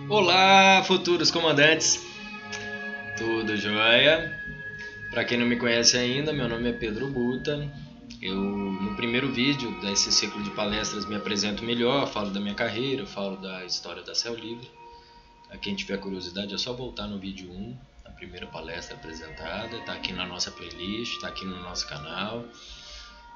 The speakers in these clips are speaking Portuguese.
Olá, futuros comandantes, tudo jóia? Para quem não me conhece ainda, meu nome é Pedro Buta. Eu, no primeiro vídeo desse ciclo de palestras, me apresento melhor, falo da minha carreira, falo da história da Céu Livre. A quem tiver curiosidade é só voltar no vídeo 1, a primeira palestra apresentada, está aqui na nossa playlist, está aqui no nosso canal.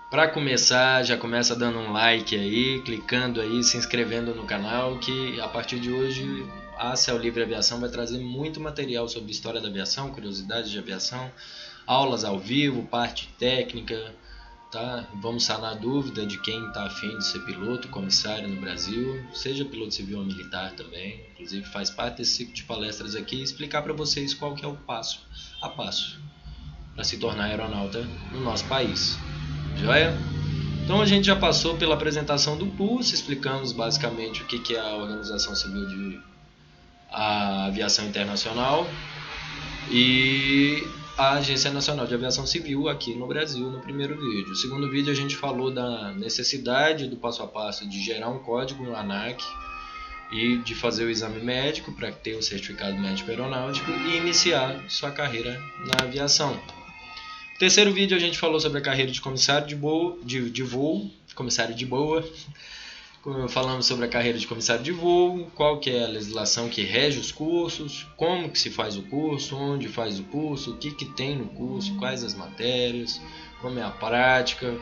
Para começar, já começa dando um like aí, clicando aí, se inscrevendo no canal, que a partir de hoje a Céu Livre Aviação vai trazer muito material sobre história da aviação, curiosidades de aviação, aulas ao vivo, parte técnica, tá? Vamos sanar a dúvida de quem está afim de ser piloto, comissário no Brasil, seja piloto civil ou militar também, inclusive faz parte desse ciclo de palestras aqui, explicar para vocês qual que é o passo a passo para se tornar aeronauta no nosso país. Joia? Então a gente já passou pela apresentação do PUS, explicamos basicamente o que é a Organização Civil de Aviação Internacional e a Agência Nacional de Aviação Civil aqui no Brasil no primeiro vídeo. No segundo vídeo a gente falou da necessidade do passo a passo de gerar um código no ANAC e de fazer o exame médico para ter o certificado médico aeronáutico e iniciar sua carreira na aviação. No terceiro vídeo a gente falou sobre a carreira de comissário de voo, comissário de boa. Falamos sobre a carreira de comissário de voo, qual que é a legislação que rege os cursos, como que se faz o curso, onde faz o curso, o que tem no curso, quais as matérias, como é a prática,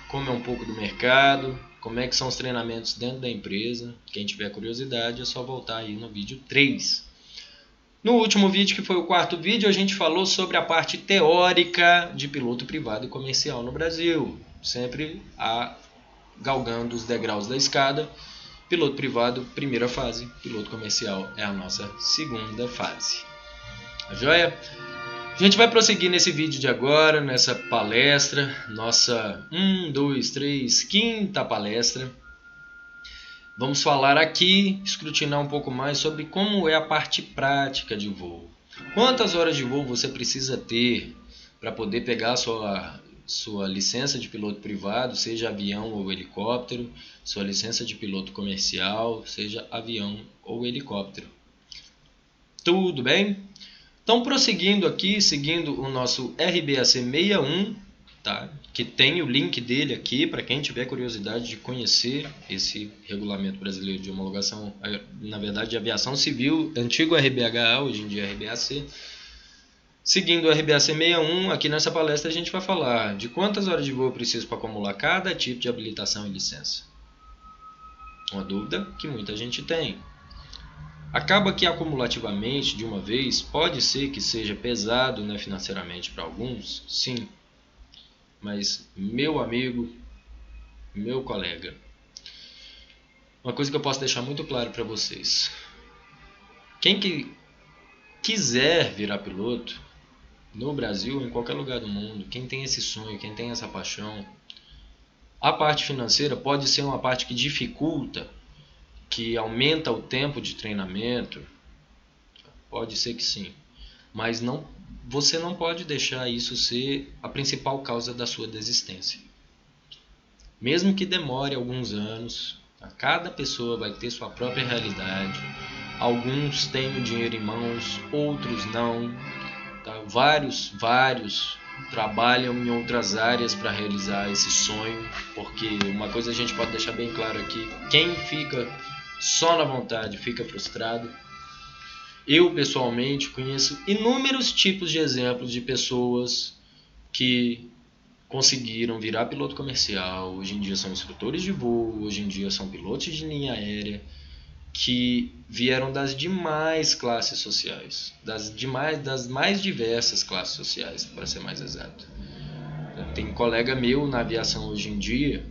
como é um pouco do mercado, como é que são os treinamentos dentro da empresa. Quem tiver curiosidade é só voltar aí no vídeo 3. No último vídeo, que foi o quarto vídeo, a gente falou sobre a parte teórica de piloto privado e comercial no Brasil. Sempre galgando os degraus da escada. Piloto privado, primeira fase. Piloto comercial é a nossa segunda fase. A joia? A gente vai prosseguir nesse vídeo de agora, nessa palestra. Nossa 5ª palestra. Vamos falar aqui, escrutinar um pouco mais sobre como é a parte prática de voo. Quantas horas de voo você precisa ter para poder pegar a sua licença de piloto privado, seja avião ou helicóptero, sua licença de piloto comercial, seja avião ou helicóptero. Tudo bem? Então, prosseguindo aqui, seguindo o nosso RBAC 61, tá? Que tem o link dele aqui para quem tiver curiosidade de conhecer esse regulamento brasileiro de homologação, na verdade de aviação civil, antigo RBHA, hoje em dia RBAC. Seguindo o RBAC 61, aqui nessa palestra a gente vai falar de quantas horas de voo eu preciso para acumular cada tipo de habilitação e licença. Uma dúvida que muita gente tem. Acaba que acumulativamente, de uma vez, pode ser que seja pesado, né, financeiramente para alguns, sim. Mas, meu amigo, meu colega, uma coisa que eu posso deixar muito claro para vocês. Quem que quiser virar piloto, no Brasil, em qualquer lugar do mundo, quem tem esse sonho, quem tem essa paixão, a parte financeira pode ser uma parte que dificulta, que aumenta o tempo de treinamento, pode ser que sim, mas você não pode deixar isso ser a principal causa da sua desistência. Mesmo que demore alguns anos, cada pessoa vai ter sua própria realidade. Alguns têm o dinheiro em mãos, outros não. Tá? Vários trabalham em outras áreas para realizar esse sonho, porque uma coisa a gente pode deixar bem claro aqui: quem fica só na vontade fica frustrado. Eu, pessoalmente, conheço inúmeros tipos de exemplos de pessoas que conseguiram virar piloto comercial, hoje em dia são instrutores de voo, hoje em dia são pilotos de linha aérea, que vieram das demais classes sociais, das mais diversas classes sociais, para ser mais exato. Tem um colega meu na aviação hoje em dia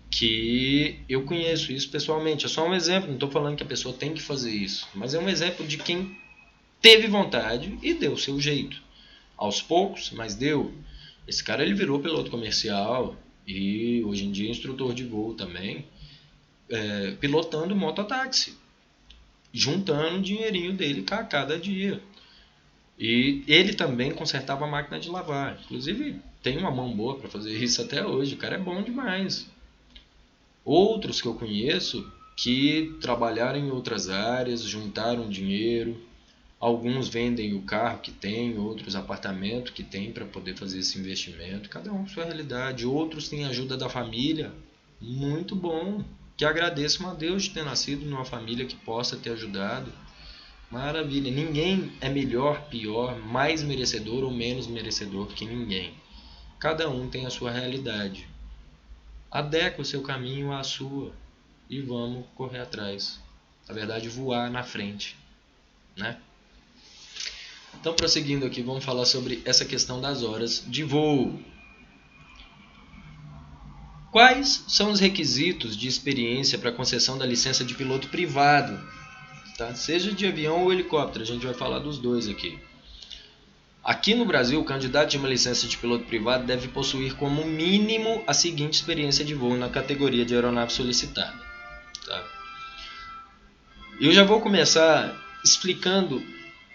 que eu conheço isso pessoalmente. É só um exemplo, não estou falando que a pessoa tem que fazer isso, mas é um exemplo de quem teve vontade e deu o seu jeito. Aos poucos, mas deu. Esse cara ele virou piloto comercial e hoje em dia é instrutor de voo também, pilotando mototáxi, juntando o dinheirinho dele a cada dia. E ele também consertava a máquina de lavar. Inclusive tem uma mão boa para fazer isso até hoje. O cara é bom demais. Outros que eu conheço que trabalharam em outras áreas, juntaram dinheiro. Alguns vendem o carro que tem, outros apartamentos que tem para poder fazer esse investimento. Cada um com sua realidade. Outros têm ajuda da família. Muito bom. Que agradeçam a Deus de ter nascido numa família que possa ter ajudado. Maravilha. Ninguém é melhor, pior, mais merecedor ou menos merecedor que ninguém. Cada um tem a sua realidade. Adequa o seu caminho à sua e vamos correr atrás. Na verdade, voar na frente, né? Então, prosseguindo aqui, vamos falar sobre essa questão das horas de voo. Quais são os requisitos de experiência para a concessão da licença de piloto privado? Tá? Seja de avião ou helicóptero, a gente vai falar dos dois aqui. Aqui no Brasil, o candidato de uma licença de piloto privado deve possuir como mínimo a seguinte experiência de voo na categoria de aeronave solicitada. Tá? Eu já vou começar explicando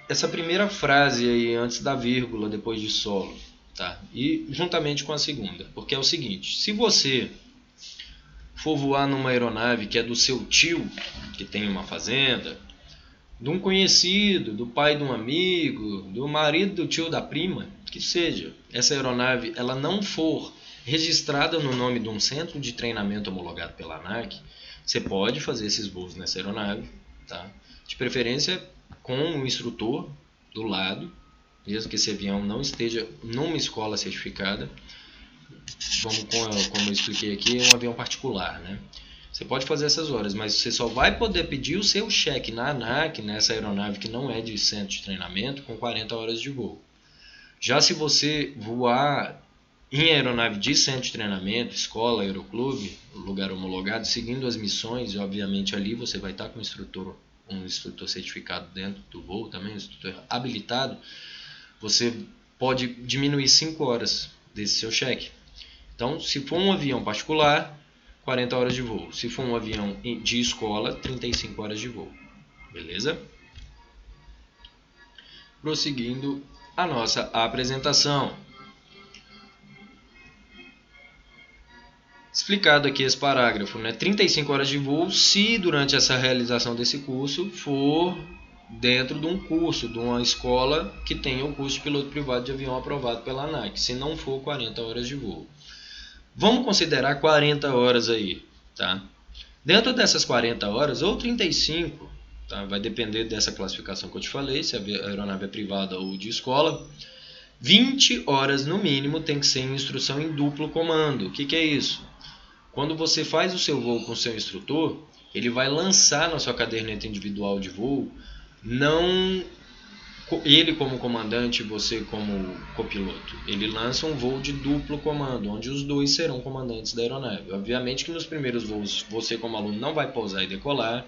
essa primeira frase aí antes da vírgula, depois de solo. Tá? E juntamente com a segunda, porque é o seguinte: se você for voar numa aeronave que é do seu tio, que tem uma fazenda, de um conhecido, do pai de um amigo, do marido do tio da prima, que seja, essa aeronave ela não for registrada no nome de um centro de treinamento homologado pela ANAC, você pode fazer esses voos nessa aeronave, tá? De preferência com um instrutor do lado, mesmo que esse avião não esteja numa escola certificada. Como eu expliquei aqui, é um avião particular, né? Você pode fazer essas horas, mas você só vai poder pedir o seu cheque na ANAC, nessa aeronave que não é de centro de treinamento, com 40 horas de voo. Já se você voar em aeronave de centro de treinamento, escola, aeroclube, lugar homologado, seguindo as missões, e obviamente ali você vai estar com um instrutor certificado dentro do voo também, um instrutor habilitado, você pode diminuir 5 horas desse seu cheque. Então, se for um avião particular, 40 horas de voo. Se for um avião de escola, 35 horas de voo. Beleza? Prosseguindo a nossa apresentação. Explicado aqui esse parágrafo, né? 35 horas de voo se durante essa realização desse curso for dentro de um curso, de uma escola que tenha o curso de piloto privado de avião aprovado pela ANAC. Se não for, 40 horas de voo. Vamos considerar 40 horas aí, tá? Dentro dessas 40 horas, ou 35, tá? Vai depender dessa classificação que eu te falei, se a aeronave é privada ou de escola. 20 horas no mínimo tem que ser em instrução em duplo comando. O que é isso? Quando você faz o seu voo com o seu instrutor, ele vai lançar na sua caderneta individual de voo, não ele como comandante e você como copiloto. Ele lança um voo de duplo comando, onde os dois serão comandantes da aeronave. Obviamente que nos primeiros voos você como aluno não vai pousar e decolar,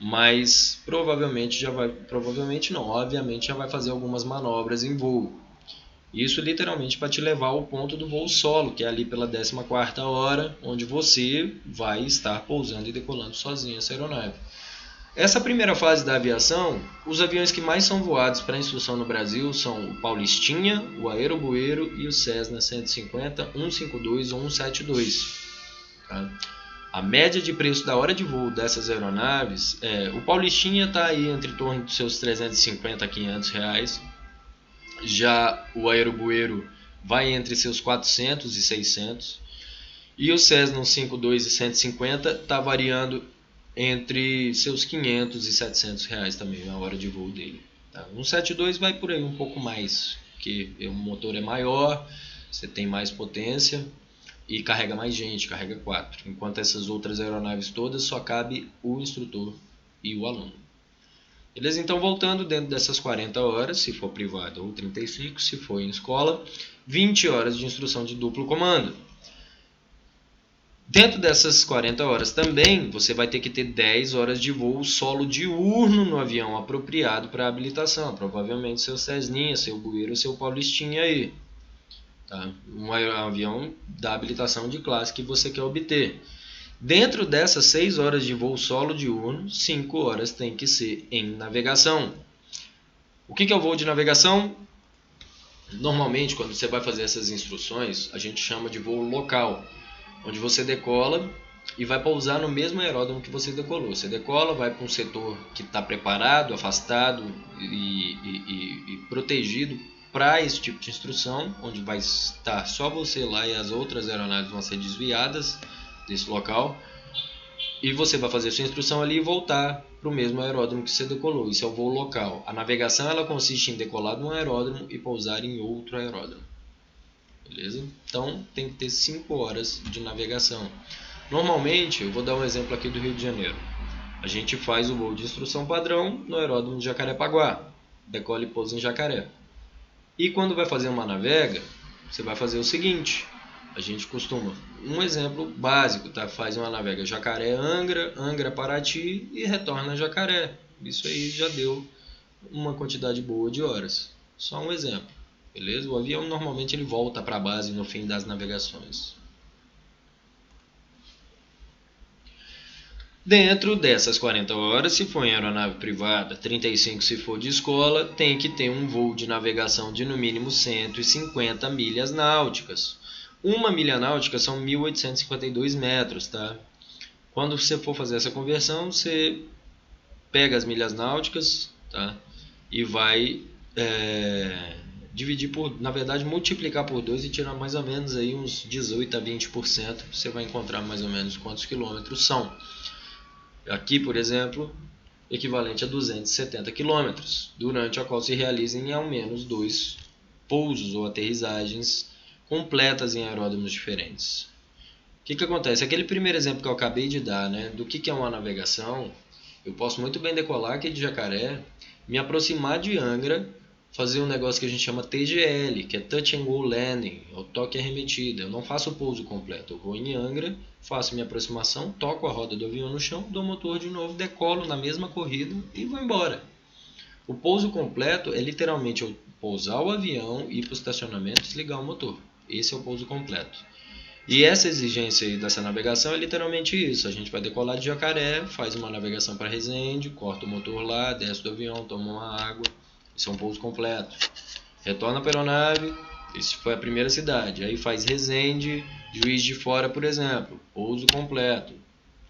mas obviamente já vai fazer algumas manobras em voo. Isso literalmente para te levar ao ponto do voo solo, que é ali pela 14ª hora, onde você vai estar pousando e decolando sozinho essa aeronave. Essa primeira fase da aviação, os aviões que mais são voados para instrução no Brasil são o Paulistinha, o Aerobuero e o Cessna 150, 152 ou 172. Tá? A média de preço da hora de voo dessas aeronaves, o Paulistinha está aí entre torno dos seus 350 a 500 reais. Já o Aerobuero vai entre seus 400 e 600. E o Cessna 152 e 150 está variando entre seus 500 e 700 reais também a hora de voo dele. Tá? 172 vai por aí um pouco mais, porque o motor é maior, você tem mais potência e carrega mais gente, carrega 4. Enquanto essas outras aeronaves todas só cabe o instrutor e o aluno. Beleza? Então, voltando dentro dessas 40 horas, se for privado, ou 35, se for em escola, 20 horas de instrução de duplo comando. Dentro dessas 40 horas também, você vai ter que ter 10 horas de voo solo diurno no avião apropriado para habilitação. Provavelmente seu Cessninha, seu Bueiro, seu Paulistinha aí. Tá? Um avião da habilitação de classe que você quer obter. Dentro dessas 6 horas de voo solo diurno, 5 horas tem que ser em navegação. O que é o voo de navegação? Normalmente, quando você vai fazer essas instruções, a gente chama de voo local, onde você decola e vai pousar no mesmo aeródromo que você decolou. Você decola, vai para um setor que está preparado, afastado e protegido para esse tipo de instrução, onde vai estar só você lá e as outras aeronaves vão ser desviadas desse local. E você vai fazer sua instrução ali e voltar para o mesmo aeródromo que você decolou. Isso é o voo local. A navegação ela consiste em decolar de um aeródromo e pousar em outro aeródromo. Beleza? Então tem que ter 5 horas de navegação. Normalmente, eu vou dar um exemplo aqui do Rio de Janeiro. A gente faz o voo de instrução padrão no aeródromo de Jacarepaguá. Decola e pousa em Jacaré. E quando vai fazer uma navega, você vai fazer o seguinte. A gente costuma, um exemplo básico, tá? Faz uma navega Jacaré-Angra, Angra-Paraty e retorna a Jacaré. Isso aí já deu uma quantidade boa de horas. Só um exemplo, beleza? O avião normalmente ele volta para a base no fim das navegações. Dentro dessas 40 horas, se for em aeronave privada, 35 se for de escola, tem que ter um voo de navegação de no mínimo 150 milhas náuticas. Uma milha náutica são 1.852 metros, tá? Quando você for fazer essa conversão, você pega as milhas náuticas, tá? E vai dividir por, na verdade, multiplicar por 2 e tirar mais ou menos aí uns 18 a 20%. Você vai encontrar mais ou menos quantos quilômetros são. Aqui, por exemplo, equivalente a 270 quilômetros, durante a qual se realizem ao menos 2 pousos ou aterrissagens completas em aeródromos diferentes. O que acontece? Aquele primeiro exemplo que eu acabei de dar, né, do que é uma navegação, eu posso muito bem decolar aqui de Jacaré, me aproximar de Angra, fazer um negócio que a gente chama TGL, que é Touch and Go Landing, ou toque arremetida. Eu não faço o pouso completo, eu vou em Angra, faço minha aproximação, toco a roda do avião no chão, dou o motor de novo, decolo na mesma corrida e vou embora. O pouso completo é literalmente eu pousar o avião, ir para o estacionamento e desligar o motor. Esse é o pouso completo. E essa exigência aí dessa navegação é literalmente isso. A gente vai decolar de Jacaré, faz uma navegação para Resende, corta o motor lá, desce do avião, toma uma água. Isso é um pouso completo. Retorna para a aeronave, isso foi a primeira cidade. Aí faz Resende, Juiz de Fora, por exemplo. Pouso completo.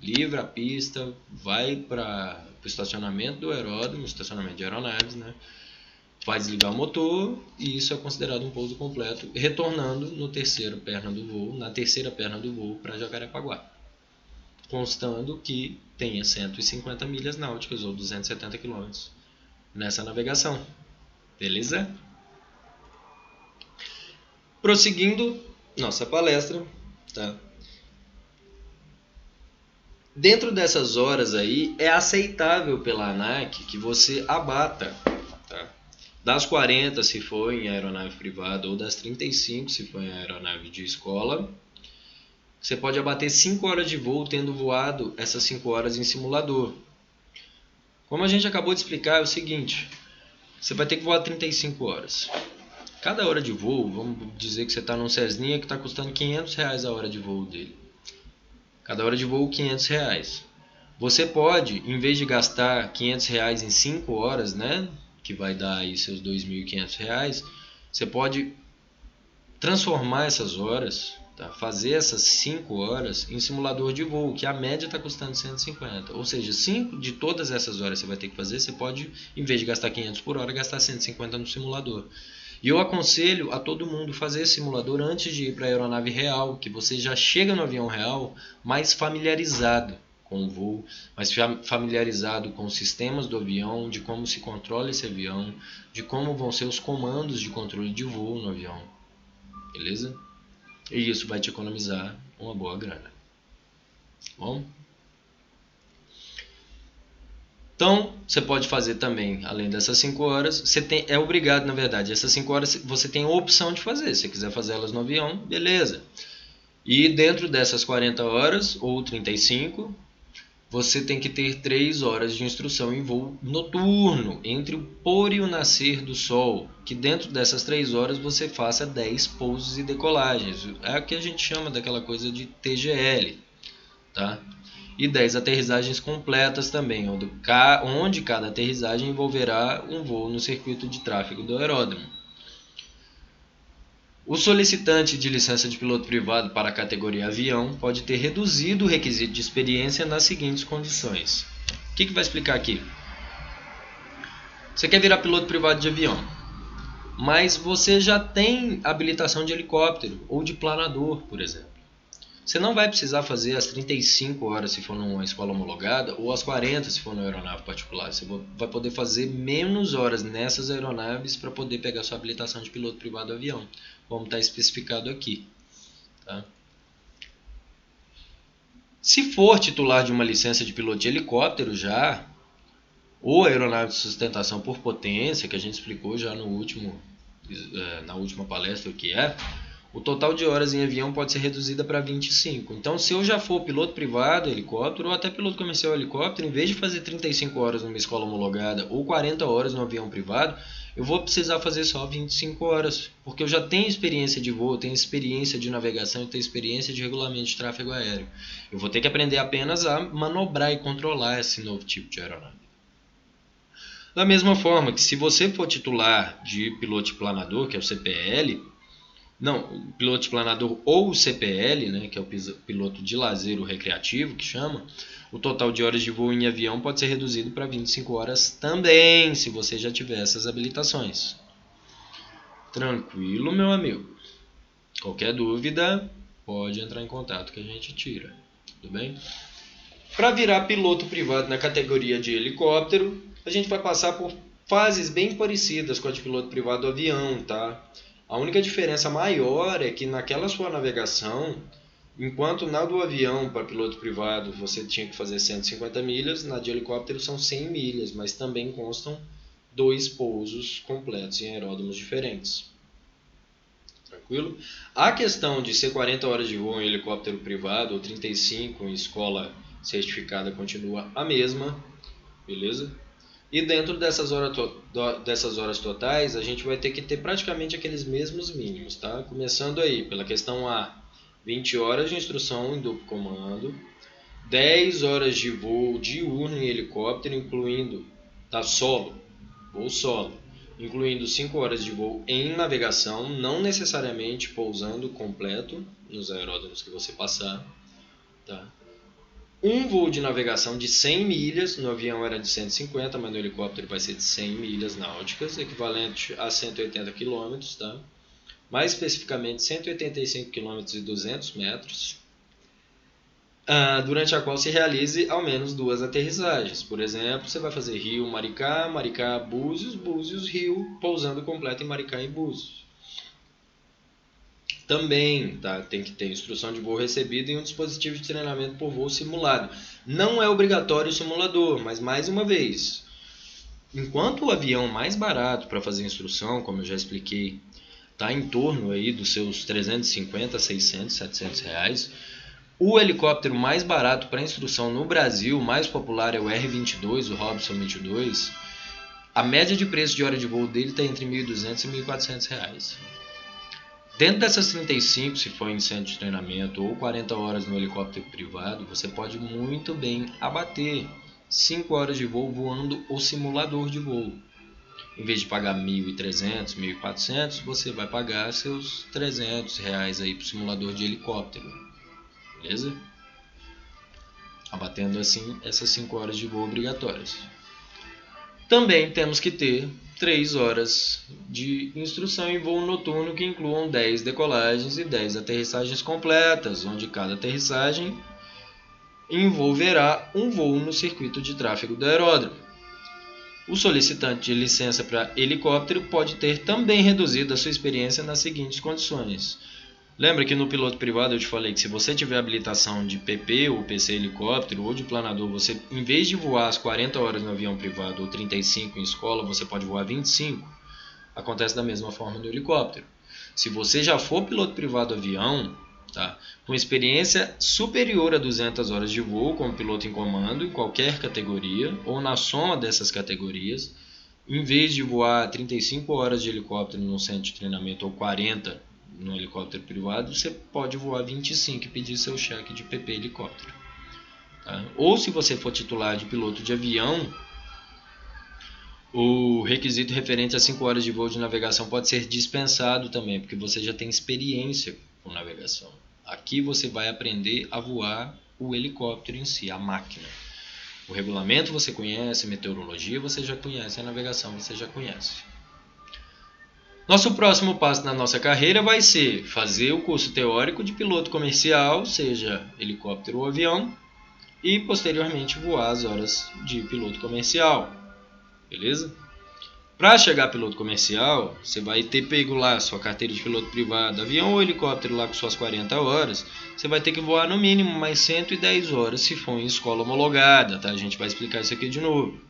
Livra a pista, vai para o estacionamento do aeródromo, estacionamento de aeronaves, né? Vai desligar o motor e isso é considerado um pouso completo, retornando na terceira perna do voo para Jacarepaguá, constando que tenha 150 milhas náuticas ou 270 km nessa navegação. Beleza? Prosseguindo nossa palestra, tá? Dentro dessas horas aí, é aceitável pela ANAC que você abata, tá? Das 40 se for em aeronave privada ou das 35 se for em aeronave de escola, você pode abater 5 horas de voo tendo voado essas 5 horas em simulador. Como a gente acabou de explicar, é o seguinte, você vai ter que voar 35 horas. Cada hora de voo, vamos dizer que você está num Cessninha que está custando R$500 a hora de voo dele. Cada hora de voo, R$500. Você pode, em vez de gastar R$500 em 5 horas, né, que vai dar aí seus R$2.500, você pode transformar essas horas, tá, fazer essas 5 horas em simulador de voo, que a média está custando 150. Ou seja, 5 de todas essas horas você vai ter que fazer, você pode, em vez de gastar 500 por hora, gastar 150 no simulador. E eu aconselho a todo mundo fazer esse simulador antes de ir para a aeronave real, que você já chega no avião real mais familiarizado com o voo, mais familiarizado com os sistemas do avião, de como se controla esse avião, de como vão ser os comandos de controle de voo no avião. Beleza? E isso vai te economizar uma boa grana. Bom? Então, você pode fazer também, além dessas 5 horas, é obrigado, na verdade, essas 5 horas você tem a opção de fazer. Se você quiser fazer elas no avião, beleza. E dentro dessas 40 horas, ou 35, você tem que ter 3 horas de instrução em voo noturno, entre o pôr e o nascer do sol, que dentro dessas 3 horas você faça 10 pousos e decolagens. É o que a gente chama daquela coisa de TGL, tá? E 10 aterrissagens completas também, onde cada aterrissagem envolverá um voo no circuito de tráfego do aeródromo. O solicitante de licença de piloto privado para a categoria avião pode ter reduzido o requisito de experiência nas seguintes condições. O que vai explicar aqui? Você quer virar piloto privado de avião, mas você já tem habilitação de helicóptero ou de planador, por exemplo. Você não vai precisar fazer as 35 horas se for numa escola homologada ou as 40 se for numa aeronave particular. Você vai poder fazer menos horas nessas aeronaves para poder pegar sua habilitação de piloto privado de avião. Como está especificado aqui. Tá? Se for titular de uma licença de piloto de helicóptero já, ou aeronave de sustentação por potência, que a gente explicou já na última palestra o que é, o total de horas em avião pode ser reduzida para 25. Então, se eu já for piloto privado, helicóptero, ou até piloto comercial helicóptero, em vez de fazer 35 horas numa escola homologada ou 40 horas no avião privado, eu vou precisar fazer só 25 horas, porque eu já tenho experiência de voo, tenho experiência de navegação e tenho experiência de regulamento de tráfego aéreo. Eu vou ter que aprender apenas a manobrar e controlar esse novo tipo de aeronave. Da mesma forma que se você for titular de piloto planador, que é o CPL, não, piloto planador ou CPL, né, que é o piloto de lazer ou recreativo, que chama, o total de horas de voo em avião pode ser reduzido para 25 horas também, se você já tiver essas habilitações. Tranquilo, meu amigo? Qualquer dúvida, pode entrar em contato que a gente tira, tudo bem? Para virar piloto privado na categoria de helicóptero, a gente vai passar por fases bem parecidas com a de piloto privado do avião, tá? A única diferença maior é que naquela sua navegação, enquanto na do avião para piloto privado você tinha que fazer 150 milhas, na de helicóptero são 100 milhas, mas também constam 2 pousos completos em aeródromos diferentes. Tranquilo? A questão de ser 40 horas de voo em helicóptero privado ou 35 em escola certificada continua a mesma, beleza? E dentro dessas horas totais, a gente vai ter que ter praticamente aqueles mesmos mínimos, tá? Começando aí pela questão A, 20 horas de instrução em duplo comando, 10 horas de voo diurno em helicóptero, incluindo voo solo, incluindo 5 horas de voo em navegação, não necessariamente pousando completo nos aeródromos que você passar, tá? Um voo de navegação de 100 milhas, no avião era de 150, mas no helicóptero vai ser de 100 milhas náuticas, equivalente a 180 km, tá? Mais especificamente 185 km e 200 metros, durante a qual se realize ao menos 2 aterrissagens. Por exemplo, você vai fazer Rio-Maricá, Maricá-Búzios, Búzios-Rio, pousando completo em Maricá e Búzios. Também tem que ter instrução de voo recebida e um dispositivo de treinamento por voo simulado. Não é obrigatório o simulador, mas mais uma vez, enquanto o avião mais barato para fazer instrução, como eu já expliquei, está em torno aí dos seus 350, 600, 700 reais, o helicóptero mais barato para instrução no Brasil, mais popular, é o R-22, o Robson 22. A média de preço de hora de voo dele está entre R$ 1.200 e R$ 1.400 reais. Dentro dessas 35, se for em centro de treinamento, ou 40 horas no helicóptero privado, você pode muito bem abater 5 horas de voo voando o simulador de voo. Em vez de pagar 1.300, 1.400, você vai pagar seus 300 reais aí para o simulador de helicóptero. Beleza? Abatendo assim essas 5 horas de voo obrigatórias. Também temos que ter 3 horas de instrução em voo noturno que incluam 10 decolagens e 10 aterrissagens completas, onde cada aterrissagem envolverá um voo no circuito de tráfego do aeródromo. O solicitante de licença para helicóptero pode ter também reduzido a sua experiência nas seguintes condições. Lembra que no piloto privado eu te falei que se você tiver habilitação de PP ou PC helicóptero ou de planador, você, em vez de voar as 40 horas no avião privado ou 35 em escola, você pode voar 25? Acontece da mesma forma no helicóptero. Se você já for piloto privado avião, com experiência superior a 200 horas de voo como piloto em comando em qualquer categoria ou na soma dessas categorias, em vez de voar 35 horas de helicóptero num centro de treinamento ou 40 no helicóptero privado, você pode voar 25 e pedir seu cheque de PP helicóptero. Ou se você for titular de piloto de avião, O requisito referente a 5 horas de voo de navegação pode ser dispensado também, porque você já tem experiência com navegação. Aqui você vai aprender a voar o helicóptero em si, a máquina. O regulamento você conhece, meteorologia você já conhece, a navegação você já conhece. Nosso próximo passo na nossa carreira vai ser fazer o curso teórico de piloto comercial, seja helicóptero ou avião, e posteriormente voar as horas de piloto comercial. Beleza? Para chegar a piloto comercial, você vai ter pego lá sua carteira de piloto privado, avião ou helicóptero lá com suas 40 horas, você vai ter que voar no mínimo mais 110 horas se for em escola homologada, tá? A gente vai explicar isso aqui de novo.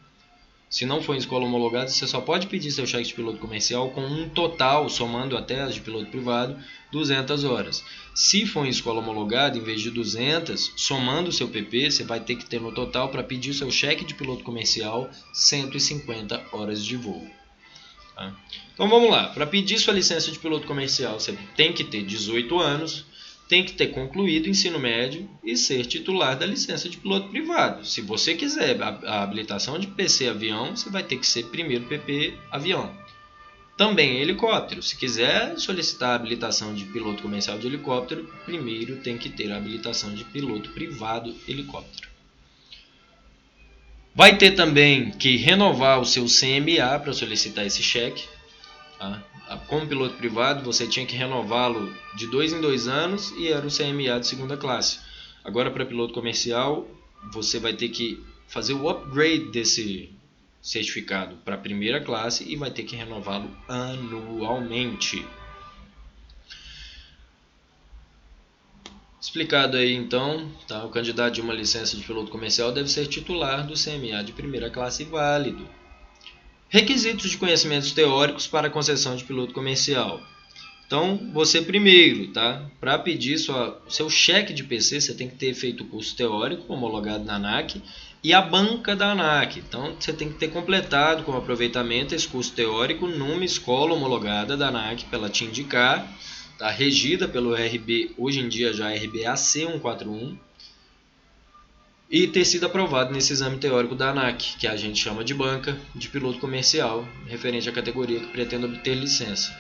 Se não for em escola homologada, você só pode pedir seu cheque de piloto comercial com um total, somando até as de piloto privado, 200 horas. Se for em escola homologada, em vez de 200, somando o seu PP, você vai ter que ter no total, para pedir seu cheque de piloto comercial, 150 horas de voo. Tá? Então vamos lá, para pedir sua licença de piloto comercial, você tem que ter 18 anos, tem que ter concluído o ensino médio e ser titular da licença de piloto privado. Se você quiser a habilitação de PC avião, você vai ter que ser primeiro PP avião. Também helicóptero. Se quiser solicitar a habilitação de piloto comercial de helicóptero, primeiro tem que ter a habilitação de piloto privado helicóptero. Vai ter também que renovar o seu CMA para solicitar esse cheque. Tá? Como piloto privado, você tinha que renová-lo de 2 em 2 anos e era o CMA de segunda classe. Agora, para piloto comercial, você vai ter que fazer o upgrade desse certificado para primeira classe e vai ter que renová-lo anualmente. Explicado aí então, tá? O candidato de uma licença de piloto comercial deve ser titular do CMA de primeira classe válido. Requisitos de conhecimentos teóricos para a concessão de piloto comercial. Então, você primeiro, tá? Para pedir seu cheque de PC, você tem que ter feito o curso teórico homologado na ANAC e a banca da ANAC. Então, você tem que ter completado com aproveitamento esse curso teórico numa escola homologada da ANAC pela te indicar, tá? Regida pelo RB, hoje em dia já RBAC 141, e ter sido aprovado nesse exame teórico da ANAC, que a gente chama de banca de piloto comercial, referente à categoria que pretende obter licença.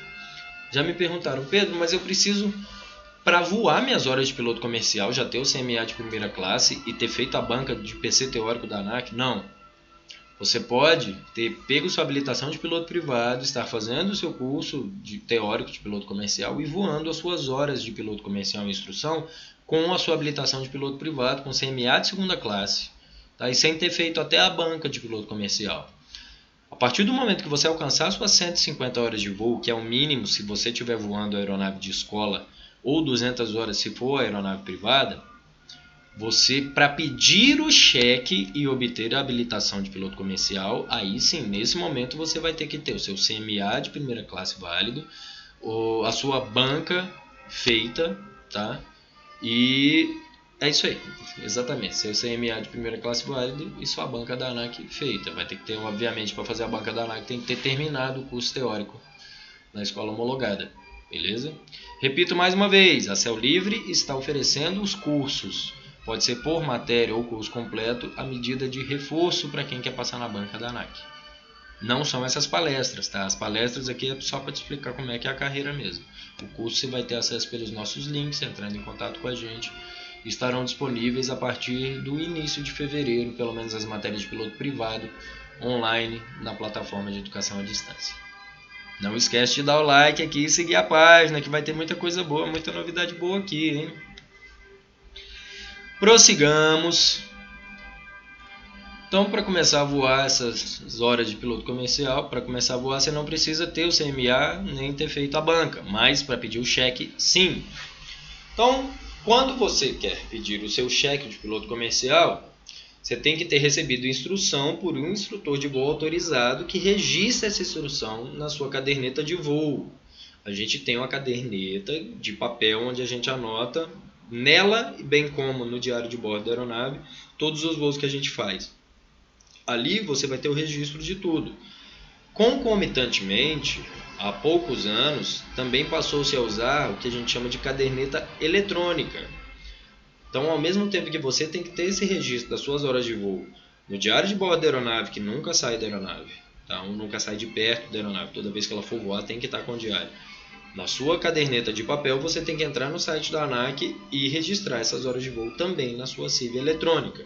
Já me perguntaram, Pedro, mas eu preciso, para voar minhas horas de piloto comercial, já ter o CMA de primeira classe e ter feito a banca de PC teórico da ANAC? Não. Você pode ter pego sua habilitação de piloto privado, estar fazendo o seu curso de teórico de piloto comercial e voando as suas horas de piloto comercial em instrução com a sua habilitação de piloto privado, com CMA de segunda classe, tá? E sem ter feito até a banca de piloto comercial. A partir do momento que você alcançar suas 150 horas de voo, que é o mínimo se você estiver voando a aeronave de escola, ou 200 horas se for a aeronave privada, você, para pedir o cheque e obter a habilitação de piloto comercial, aí sim, nesse momento você vai ter que ter o seu CMA de primeira classe válido, a sua banca feita, tá? E é isso aí, exatamente, seu CMA de primeira classe válido e sua banca da ANAC feita. Vai ter que ter, obviamente, para fazer a banca da ANAC, tem que ter terminado o curso teórico na escola homologada, beleza? Repito mais uma vez, a Céu Livre está oferecendo os cursos, pode ser por matéria ou curso completo, a medida de reforço para quem quer passar na banca da ANAC. Não são essas palestras, tá? As palestras aqui é só para te explicar como é que é a carreira mesmo. O curso você vai ter acesso pelos nossos links, entrando em contato com a gente. Estarão disponíveis a partir do início de fevereiro, pelo menos as matérias de piloto privado, online, na plataforma de educação à distância. Não esquece de dar o like aqui e seguir a página, que vai ter muita coisa boa, muita novidade boa aqui, hein? Prossigamos. Então, para começar a voar essas horas de piloto comercial, para começar a voar você não precisa ter o CMA nem ter feito a banca, mas para pedir o cheque, sim. Então, quando você quer pedir o seu cheque de piloto comercial, você tem que ter recebido instrução por um instrutor de voo autorizado que registra essa instrução na sua caderneta de voo. A gente tem uma caderneta de papel onde a gente anota nela, bem como no diário de bordo da aeronave, todos os voos que a gente faz. Ali você vai ter o registro de tudo. Concomitantemente, há poucos anos, também passou-se a usar o que a gente chama de caderneta eletrônica. Então, ao mesmo tempo que tem que ter esse registro das suas horas de voo no diário de bordo da aeronave, que nunca sai da aeronave, Tá? Nunca sai de perto da aeronave. Toda vez que ela for voar tem que estar com o diário. Na sua caderneta de papel você tem que entrar no site da ANAC e registrar essas horas de voo também na sua CIV eletrônica.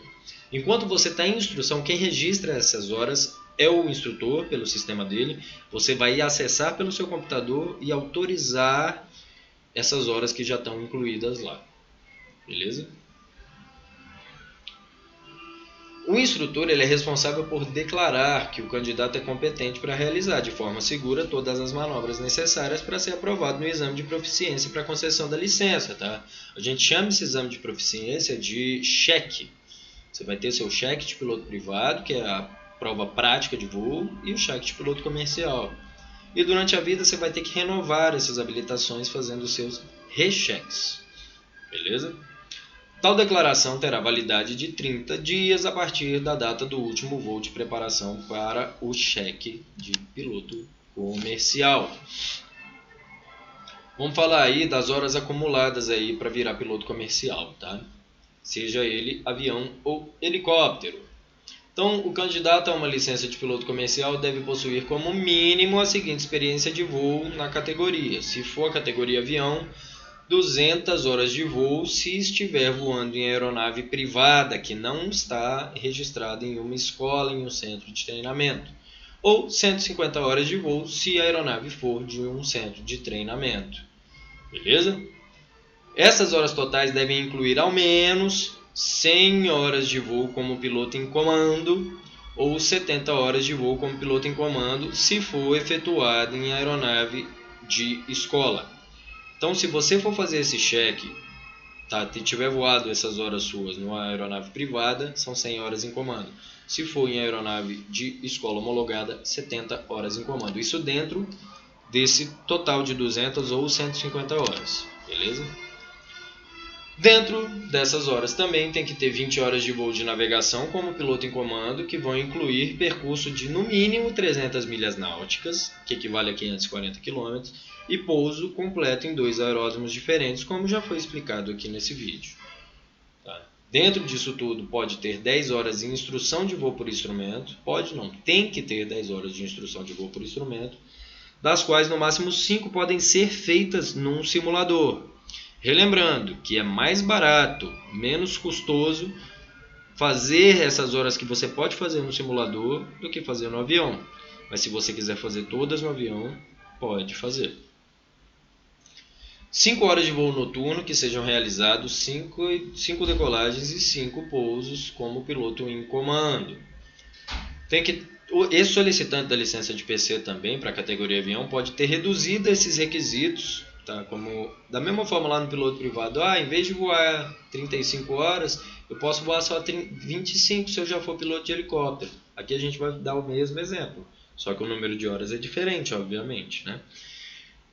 Enquanto você está em instrução, quem registra essas horas é o instrutor, pelo sistema dele. Você vai acessar pelo seu computador e autorizar essas horas que já estão incluídas lá. Beleza? O instrutor ele é responsável por declarar que o candidato é competente para realizar de forma segura todas as manobras necessárias para ser aprovado no exame de proficiência para concessão da licença. Tá? A gente chama esse exame de proficiência de cheque. Você vai ter seu cheque de piloto privado, que é a prova prática de voo, e o cheque de piloto comercial. E durante a vida você vai ter que renovar essas habilitações fazendo os seus recheques. Beleza? Tal declaração terá validade de 30 dias a partir da data do último voo de preparação para o cheque de piloto comercial. Vamos falar aí das horas acumuladas aí para virar piloto comercial, tá? Seja ele avião ou helicóptero. Então, o candidato a uma licença de piloto comercial deve possuir como mínimo a seguinte experiência de voo na categoria. Se for a categoria avião, 200 horas de voo se estiver voando em aeronave privada que não está registrada em uma escola, em um centro de treinamento. Ou 150 horas de voo se a aeronave for de um centro de treinamento. Beleza? Essas horas totais devem incluir ao menos 100 horas de voo como piloto em comando ou 70 horas de voo como piloto em comando se for efetuado em aeronave de escola. Então, se você for fazer esse cheque, tá, e tiver voado essas horas suas numa aeronave privada, são 100 horas em comando. Se for em aeronave de escola homologada, 70 horas em comando. Isso dentro desse total de 200 ou 150 horas, beleza? Dentro dessas horas também tem que ter 20 horas de voo de navegação como piloto em comando, que vão incluir percurso de no mínimo 300 milhas náuticas, que equivale a 540 km, e pouso completo em 2 aeródromos diferentes, como já foi explicado aqui nesse vídeo. Tá? Dentro disso tudo pode ter 10 horas de instrução de voo por instrumento, pode não, tem que ter 10 horas de instrução de voo por instrumento, das quais no máximo 5 podem ser feitas num simulador. Relembrando que é mais barato, menos custoso fazer essas horas que você pode fazer no simulador do que fazer no avião. Mas se você quiser fazer todas no avião, pode fazer. 5 horas de voo noturno que sejam realizados 5 decolagens e 5 pousos como piloto em comando. Esse solicitante da licença de PC também para a categoria avião pode ter reduzido esses requisitos. Tá, como, da mesma forma lá no piloto privado, em vez de voar 35 horas, eu posso voar só 25 se eu já for piloto de helicóptero. Aqui a gente vai dar o mesmo exemplo, só que o número de horas é diferente, obviamente, né?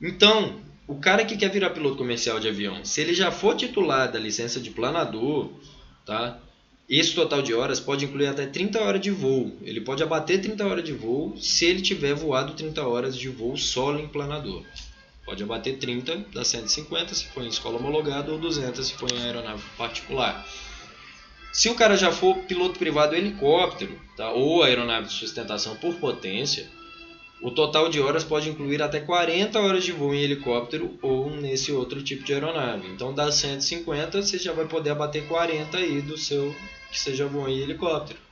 Então, o cara que quer virar piloto comercial de avião, se ele já for titular da licença de planador, tá? Esse total de horas pode incluir até 30 horas de voo. Ele pode abater 30 horas de voo se ele tiver voado 30 horas de voo solo em planador. Pode abater 30 dá 150 se for em escola homologada ou 200 se for em aeronave particular. Se o cara já for piloto privado helicóptero, tá, ou aeronave de sustentação por potência, o total de horas pode incluir até 40 horas de voo em helicóptero ou nesse outro tipo de aeronave. Então dá 150, você já vai poder abater 40 aí do seu que você já voou em helicóptero.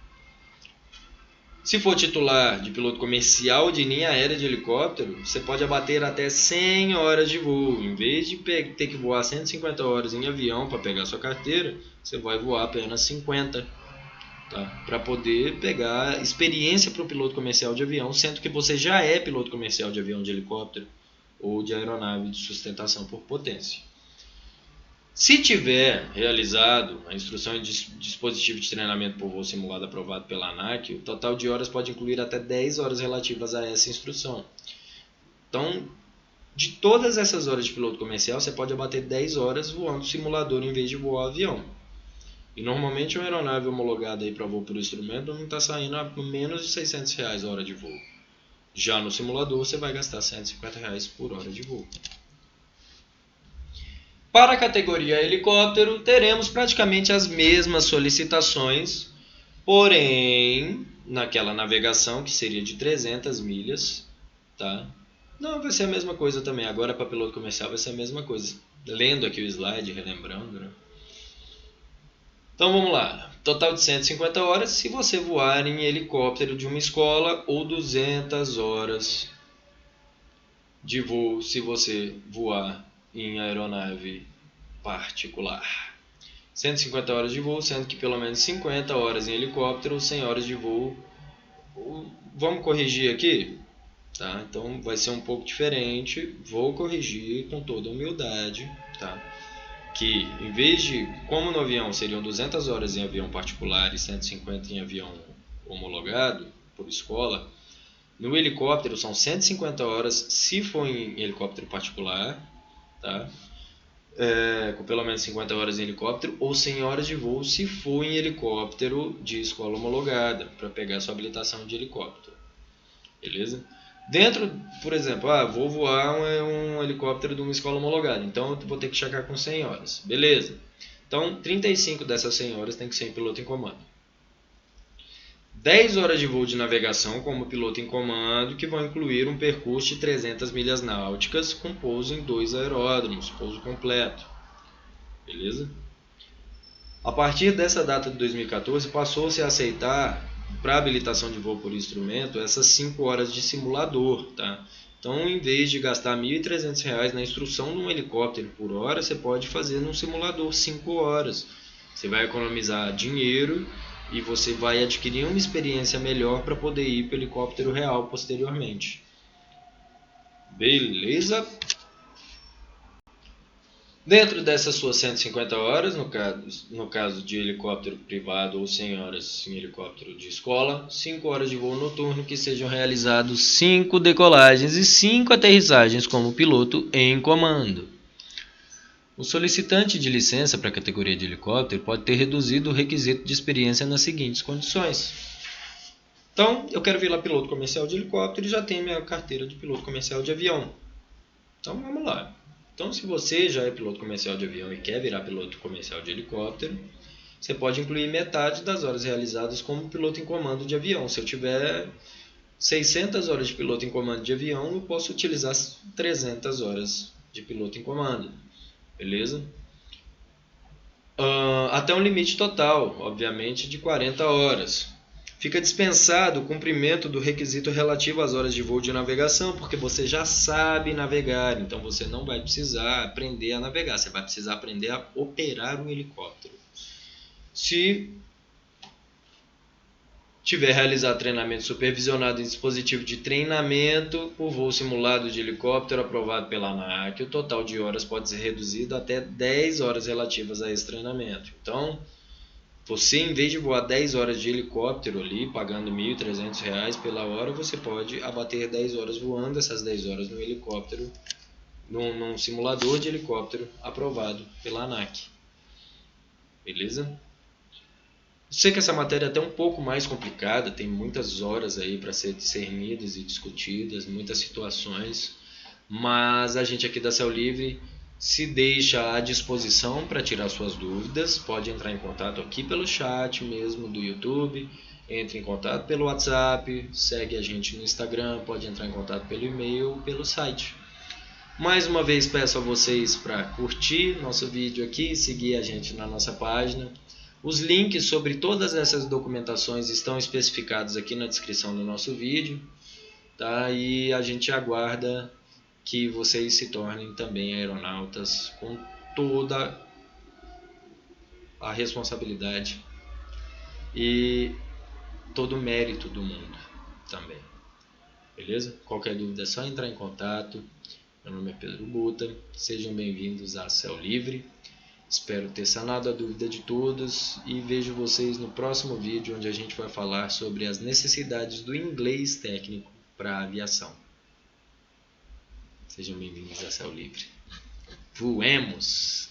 Se for titular de piloto comercial de linha aérea de helicóptero, você pode abater até 100 horas de voo. Em vez de ter que voar 150 horas em avião para pegar sua carteira, você vai voar apenas 50, tá? Para poder pegar experiência para o piloto comercial de avião, sendo que você já é piloto comercial de avião de helicóptero ou de aeronave de sustentação por potência. Se tiver realizado a instrução de dispositivo de treinamento por voo simulado aprovado pela ANAC, o total de horas pode incluir até 10 horas relativas a essa instrução. Então, de todas essas horas de piloto comercial, você pode abater 10 horas voando simulador em vez de voar avião. E normalmente uma aeronave homologada para voo por instrumento não está saindo a menos de R$600 a hora de voo. Já no simulador você vai gastar R$150 por hora de voo. Para a categoria helicóptero, teremos praticamente as mesmas solicitações, porém naquela navegação que seria de 300 milhas, tá? Não, vai ser a mesma coisa também. Agora para piloto comercial vai ser a mesma coisa. Lendo aqui o slide, relembrando, né? Então vamos lá. Total de 150 horas se você voar em helicóptero de uma escola ou 200 horas de voo se você voar em aeronave particular. 150 horas de voo, sendo que pelo menos 50 horas em helicóptero, 100 horas de voo. Vamos corrigir aqui? Tá? Então vai ser um pouco diferente. Vou corrigir com toda humildade, tá? Que em vez de, como no avião seriam 200 horas em avião particular e 150 em avião homologado por escola, no helicóptero são 150 horas se for em helicóptero particular, tá? Com pelo menos 50 horas em helicóptero, ou 100 horas de voo se for em helicóptero de escola homologada, para pegar sua habilitação de helicóptero. Beleza? Dentro, por exemplo, vou voar um helicóptero de uma escola homologada, então eu vou ter que chegar com 100 horas. Beleza. Então, 35 dessas 100 horas tem que ser em piloto em comando. 10 horas de voo de navegação como piloto em comando, que vão incluir um percurso de 300 milhas náuticas com pouso em 2 aeródromos, pouso completo. Beleza? A partir dessa data de 2014, passou-se a aceitar, para habilitação de voo por instrumento, essas 5 horas de simulador. Tá? Então, em vez de gastar R$ 1.300 na instrução de um helicóptero por hora, você pode fazer num simulador 5 horas. Você vai economizar dinheiro e você vai adquirir uma experiência melhor para poder ir para o helicóptero real posteriormente. Beleza? Dentro dessas suas 150 horas, no caso de helicóptero privado ou 100 horas em helicóptero de escola, 5 horas de voo noturno que sejam realizados 5 decolagens e 5 aterrissagens como piloto em comando. O solicitante de licença para a categoria de helicóptero pode ter reduzido o requisito de experiência nas seguintes condições. Então, eu quero virar piloto comercial de helicóptero e já tenho minha carteira de piloto comercial de avião. Então, vamos lá. Então, se você já é piloto comercial de avião e quer virar piloto comercial de helicóptero, você pode incluir metade das horas realizadas como piloto em comando de avião. Se eu tiver 600 horas de piloto em comando de avião, eu posso utilizar 300 horas de piloto em comando. Beleza? Até um limite total, obviamente, de 40 horas. Fica dispensado o cumprimento do requisito relativo às horas de voo de navegação, porque você já sabe navegar, então você não vai precisar aprender a navegar, você vai precisar aprender a operar um helicóptero. Se tiver realizado treinamento supervisionado em dispositivo de treinamento por voo simulado de helicóptero aprovado pela ANAC, o total de horas pode ser reduzido até 10 horas relativas a esse treinamento. Então, você, em vez de voar 10 horas de helicóptero ali, pagando R$ 1.300 pela hora, você pode abater 10 horas voando essas 10 horas no helicóptero, num simulador de helicóptero aprovado pela ANAC. Beleza? Sei que essa matéria é até um pouco mais complicada, tem muitas horas aí para ser discernidas e discutidas, muitas situações, mas a gente aqui da Céu Livre se deixa à disposição para tirar suas dúvidas. Pode entrar em contato aqui pelo chat mesmo do YouTube, entre em contato pelo WhatsApp, segue a gente no Instagram, pode entrar em contato pelo e-mail, pelo site. Mais uma vez peço a vocês para curtir nosso vídeo aqui, seguir a gente na nossa página. Os links sobre todas essas documentações estão especificados aqui na descrição do nosso vídeo, tá? E a gente aguarda que vocês se tornem também aeronautas com toda a responsabilidade e todo o mérito do mundo também. Beleza? Qualquer dúvida é só entrar em contato. Meu nome é Pedro Buta. Sejam bem-vindos à Céu Livre. Espero ter sanado a dúvida de todos e vejo vocês no próximo vídeo, onde a gente vai falar sobre as necessidades do inglês técnico para a aviação. Sejam bem-vindos a Céu Livre. Voemos!